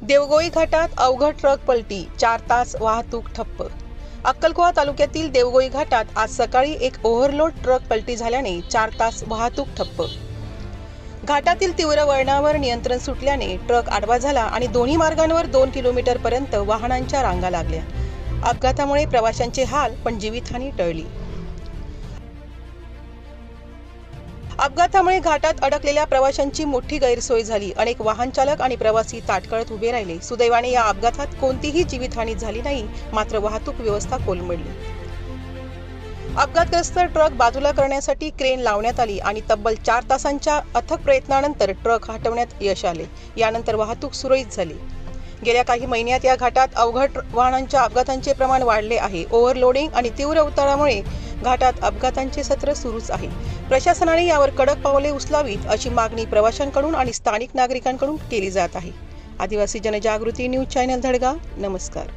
देवगोई घाटात अवघड ट्रक पलटी, 4 तास वाहतूक ठप्प। अक्कलकोवा तालुक्यातील देवगोई घाटात आज सकाळी एक ओव्हरलोड ट्रक पलटी झाल्याने 4 तास वाहतूक ठप्प। घाटातील तीव्र वळणावर नियंत्रण सुटल्याने ट्रक आडवा झाला आणि दोन्ही मार्गांवर 2 किलोमीटर पर्यंत वाहनांच्या रांगा लागल्या। अपघातामुळे प्रवाशांचे हाल, पण जीवितहानी टळली। अपघातामुळे घाटात अडकलेल्या प्रवाशांची मोठी गैरसोय झाली। अनेक वाहन चालक आणि प्रवासी ताटकळत उभे राहिले। सुदैवाने या अपघातात कोणतीही जीवितहानी झाली नाही, मात्र वाहतूक व्यवस्था कोलमडली। अपघातग्रस्त ट्रक बाजूला करण्यासाठी क्रेन लावण्यात आली आणि तब्बल 4 तासांच्या अथक प्रयत्नानंतर ट्रक हटवण्यात यश आले। यानंतर वाहतूक सुरळीत झाली। गेल्या काही महिन्यात या घाटात अवघड वाहनांच्या अपघातांचे प्रमाण वाढले आहे। ओव्हरलोडिंग आणि तीव्र उतारामुळे घाटात अपघातांचे सत्र सुरूच आहे। प्रशासनाने यावर कडक पावले उचलावीत अशी मागणी प्रवाशांकडून आणि स्थानिक नागरिकांकडून केली जात आहे। आदिवासी जनजागृती न्यूज चॅनल धडगाव, नमस्कार।